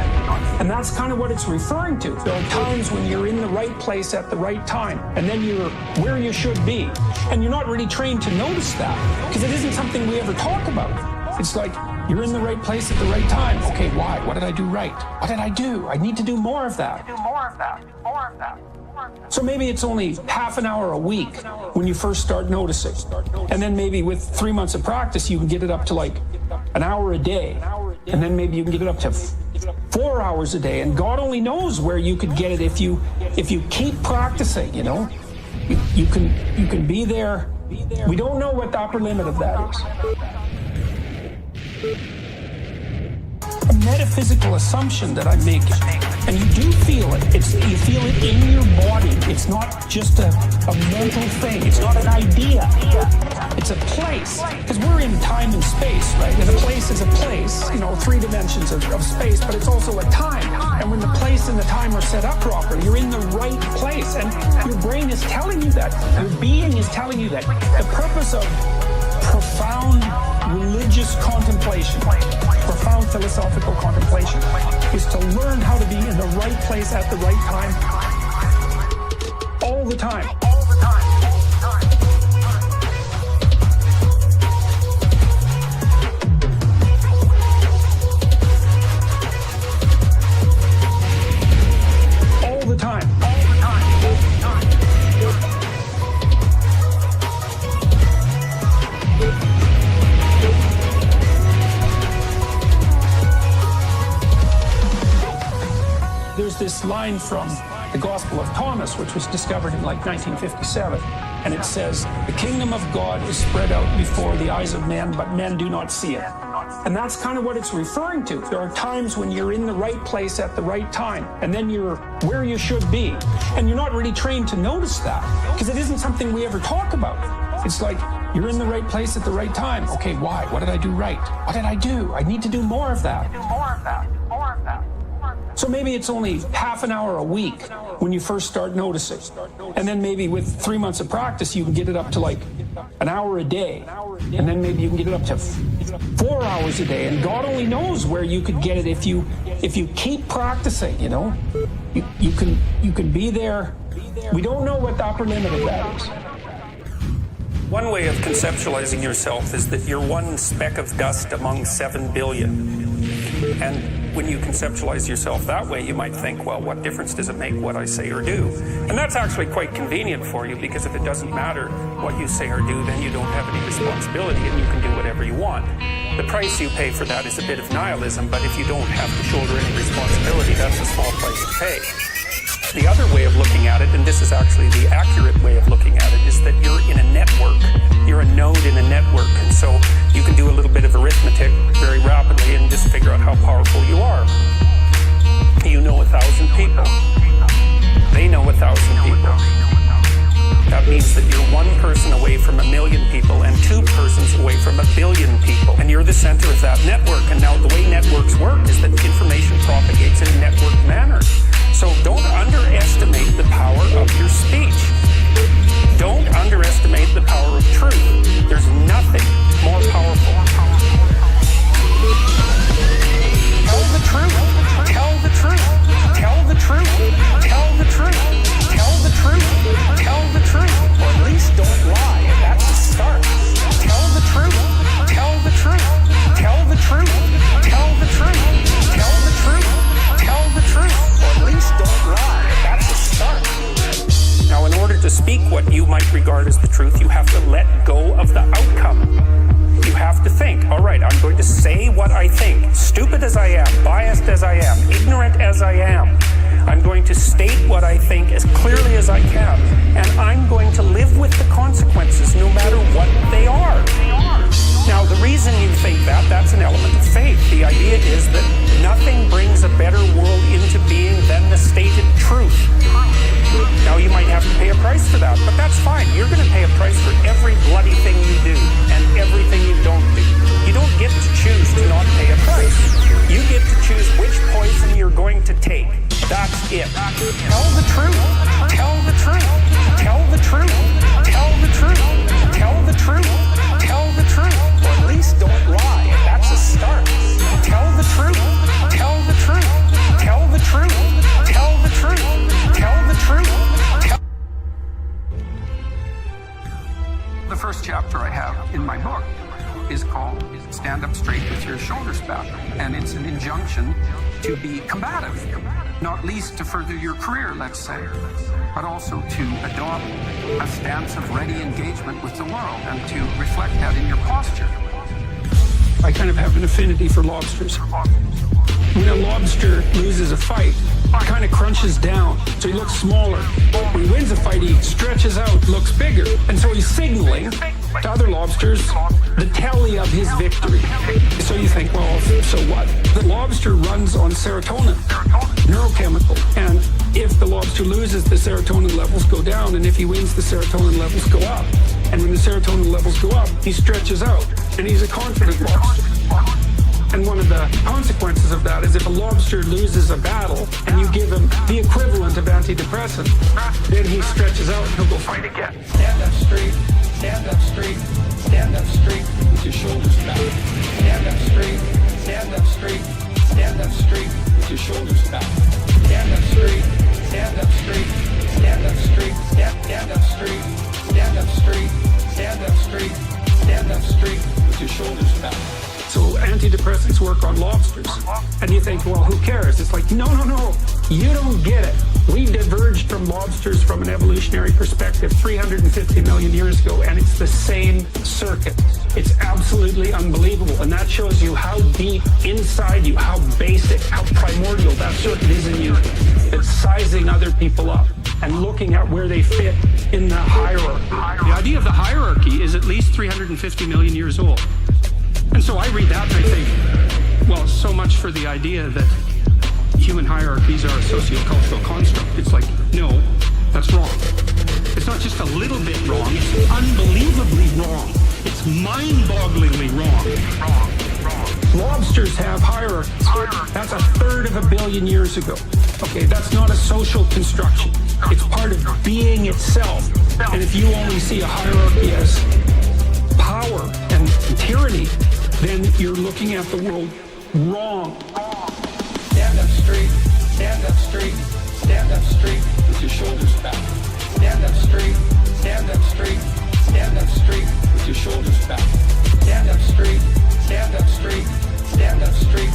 And that's kind of what it's referring to. There are times when you're in the right place at the right time, and then you're where you should be. And you're not really trained to notice that, because it isn't something we ever talk about. It's like, you're in the right place at the right time. Okay, why? What did I do right? What did I do? I need to do more of that. So maybe it's only half an hour a week when you first start noticing. And then maybe with 3 months of practice, you can get it up to like an hour a day. And then maybe you can get it up to 4 hours a day. And God only knows where you could get it if you keep practicing, You can be there. We don't know what the upper limit of that is. A metaphysical assumption that I'm making. And you do feel it. You feel it in your body. It's not just a mental thing. It's not an idea. It's a place. Because we're in time and space, right? And a place is a place, 3 dimensions of space, but it's also a time. And when the place and the time are set up properly, you're in the right place. And your brain is telling you that. Your being is telling you that. The purpose of profound religious contemplation, profound philosophical contemplation, is to learn how to be in the right place at the right time, all the time. All the time. There's this line from the Gospel of Thomas, which was discovered in like 1957. And it says, the kingdom of God is spread out before the eyes of men, but men do not see it. And that's kind of what it's referring to. There are times when you're in the right place at the right time, and then you're where you should be. And you're not really trained to notice that, because it isn't something we ever talk about. It's like, you're in the right place at the right time. Okay, why? What did I do right? What did I do? I need to do more of that. So maybe it's only half an hour a week when you first start noticing. And then maybe with 3 months of practice, you can get it up to like an hour a day. And then maybe you can get it up to 4 hours a day. And God only knows where you could get it if you keep practicing, you know. You can be there. We don't know what the upper limit of that is. One way of conceptualizing yourself is that you're one speck of dust among 7 billion. And when you conceptualize yourself that way, you might think, well, what difference does it make what I say or do? And that's actually quite convenient for you, because if it doesn't matter what you say or do, then you don't have any responsibility and you can do whatever you want. The price you pay for that is a bit of nihilism, but if you don't have to shoulder any responsibility, that's a small price to pay. The other way of looking at it, and this is actually the accurate way of looking at it, is that you're in a network. You're a node in a network, and so you can do a little bit of arithmetic very rapidly and just figure out how powerful you are. You know 1,000 people. They know 1,000 people. That means that you're one person away from 1 million people and 2 persons away from 1 billion people. And you're the center of that network. And now the way networks work is that information propagates in a network manner. So don't underestimate the power of your speech. Don't underestimate the power of truth. There's nothing more powerful. Tell the truth. Tell the truth. Tell the truth. Tell the truth. Tell the truth. Tell the truth. Or at least don't lie. That's a start. Tell the truth. Tell the truth. Tell the truth. Tell the truth. Tell the truth. Tell the truth. Or at least don't lie. That's a start. Now, in order to speak what you might regard as the truth, you have to let go of the outcome. You have to think, all right, I'm going to say what I think. Stupid as I am, biased as I am, ignorant as I am, I'm going to state what I think as clearly as I can. And I'm going to live with the consequences no matter what they are. Now, the reason you think that, that's an element of faith. The idea is that nothing brings a better world into being than the stated truth. Now, you might have to pay a price for that, but that's fine. You're going to pay a price for every bloody thing you do and everything you don't do. You don't get to choose to not pay a price. You get to choose which poison you're going to take. That's it. Tell the truth. Tell the truth. Tell the truth. Tell the truth. Tell the truth. Tell the truth. Or at least don't lie. That's a start. Tell the truth. Tell the truth. Tell the truth. Tell the truth. Tell the truth. The first chapter I have in my book is called Stand Up Straight with Your Shoulders Back. And it's an injunction to be combative, not least to further your career, let's say, but also to adopt a stance of ready engagement with the world and to reflect that in your posture. I kind of have an affinity for lobsters. When a lobster loses a fight, he kind of crunches down, so he looks smaller. When he wins a fight, he stretches out, looks bigger. And so he's signaling to other lobsters the tally of his victory. So you think, well, so what? The lobster runs on serotonin, neurochemical. And if the lobster loses, the serotonin levels go down. And if he wins, the serotonin levels go up. And when the serotonin levels go up, he stretches out. And he's a confident lobster. And one of the consequences of that is if a lobster loses a battle and you give him the equivalent of antidepressant, then he stretches out and he'll go fight again. Stand up straight, stand up straight, stand up straight with your shoulders back. Stand up straight, stand up straight, stand up straight with your shoulders back. Stand up straight, stand up straight, stand up straight, stand up straight, stand up straight, stand up straight, stand up straight with your shoulders back. So antidepressants work on lobsters. And you think, well, who cares? It's like, no. You don't get it. We diverged from lobsters from an evolutionary perspective 350 million years ago, and it's the same circuit. It's absolutely unbelievable. And that shows you how deep inside you, how basic, how primordial that circuit is in you. It's sizing other people up and looking at where they fit in the hierarchy. The idea of the hierarchy is at least 350 million years old. And so I read that and I think, well, so much for the idea that human hierarchies are a sociocultural construct. It's like, no, that's wrong. It's not just a little bit wrong, it's unbelievably wrong. It's mind-bogglingly wrong. Lobsters have hierarchies. That's 1/3 of a billion years ago. Okay, that's not a social construction. It's part of being itself. And if you only see a hierarchy as power and tyranny, then you're looking at the world wrong. Stand up straight, stand up straight, stand up straight with your shoulders back. Stand up straight, stand up straight, stand up straight with your shoulders back. Stand up straight, stand up straight, stand up straight,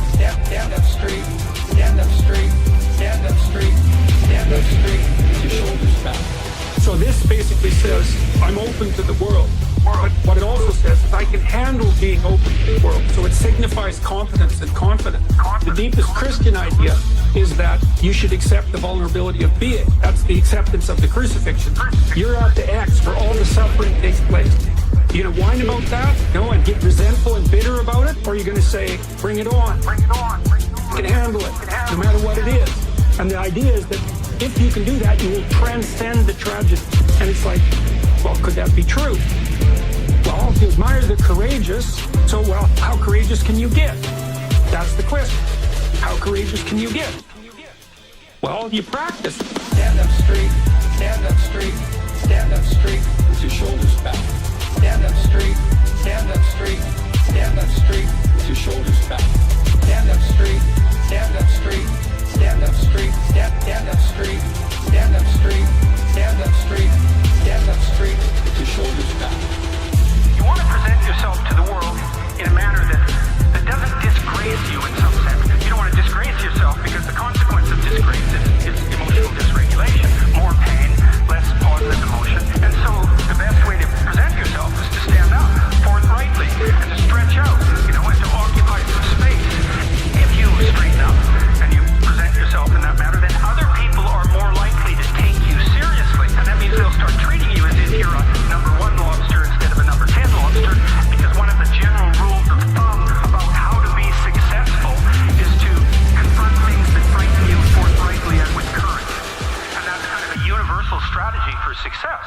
stand up straight, stand up straight, stand up straight, stand up straight with your shoulders back. So this basically says, I'm open to the world. But what it also says is I can handle being open to the world. So it signifies competence and confidence. The deepest Christian idea is that you should accept the vulnerability of being. That's the acceptance of the crucifixion. You're out to X where all the suffering takes place. You gonna whine about that? No, and get resentful and bitter about it? Or are you gonna say, bring it on? You can handle it, no matter what it is. And the idea is that if you can do that, you will transcend the tragedy. And it's like, well, could that be true? Well, if you admire the courageous, so, well, how courageous can you get? That's the question. How courageous can you get? Well, you practice. Stand up straight, stand up straight, stand up straight with your shoulders back. Stand up straight, stand up straight, stand up straight with your shoulders back. Stand up straight, stand up straight, stand up straight, stand up straight, stand up straight, stand up straight, stand up straight with your shoulders back. You want to present yourself to the world in a manner that doesn't disgrace you in some sense. You don't want to disgrace yourself because the consequence of disgrace is emotional dysregulation. More pain, less positive emotion. And so the best way to present yourself is to stand up forthrightly and to stretch out, and to occupy some space. If you straighten up and you present yourself in that manner, then other people are more likely to take you seriously. And that means they'll start treating you as if you're a number 1 lobster instead of a number 10 lobster, because one of the general rules of thumb about how to be successful is to confront things that frighten you forthrightly and with courage. And that's kind of a universal strategy for success.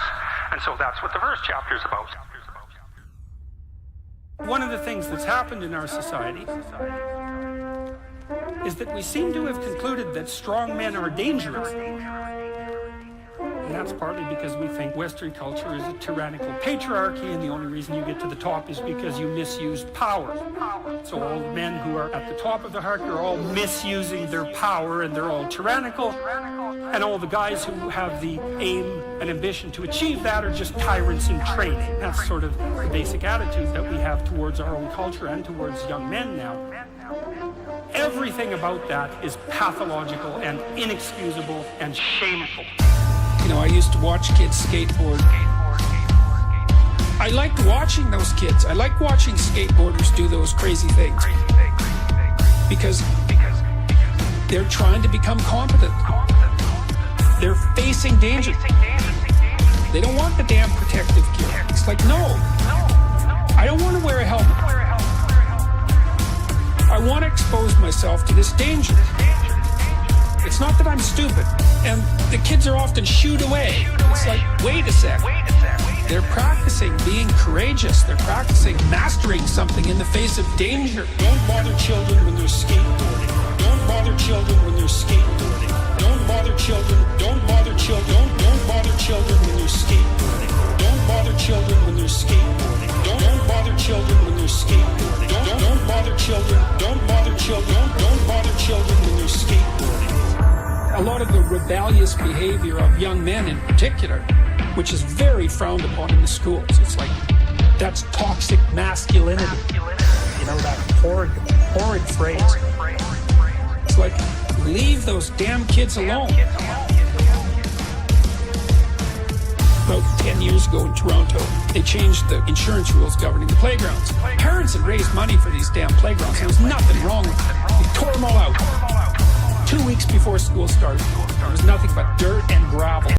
And so that's what the first chapter is about. One of the things that's happened in our society is that we seem to have concluded that strong men are dangerous. And that's partly because we think Western culture is a tyrannical patriarchy, and the only reason you get to the top is because you misuse power. So all the men who are at the top of the hierarchy are all misusing their power, and they're all tyrannical. And all the guys who have the aim and ambition to achieve that are just tyrants in training. That's sort of the basic attitude that we have towards our own culture and towards young men now. Everything about that is pathological and inexcusable and shameful. I used to watch kids skateboard. I liked watching those kids. I liked watching skateboarders do those crazy things. Because they're trying to become competent. They're facing danger. They don't want the damn protective gear. It's like, no. I don't want to wear a helmet. I want to expose myself to this danger. It's not that I'm stupid. And the kids are often shooed away. It's like, wait a sec. They're practicing being courageous. They're practicing mastering something in the face of danger. Don't bother children when they're skateboarding. Don't bother children when they're skateboarding. Don't bother children. Don't bother children. Don't bother children when they're skateboarding. Don't bother children when they're skateboarding. Don't bother children when they're skateboarding. Don't bother children. Don't bother children. Don't bother children when they're skateboarding. A lot of the rebellious behavior of young men in particular, which is very frowned upon in the schools. It's like, that's toxic masculinity. That horrid phrase. It's like, leave those damn kids alone. About 10 years ago in Toronto, they changed the insurance rules governing the playgrounds. Parents had raised money for these damn playgrounds. There was nothing wrong with them. They tore them all out. 2 weeks before school started, there was nothing but dirt and gravel.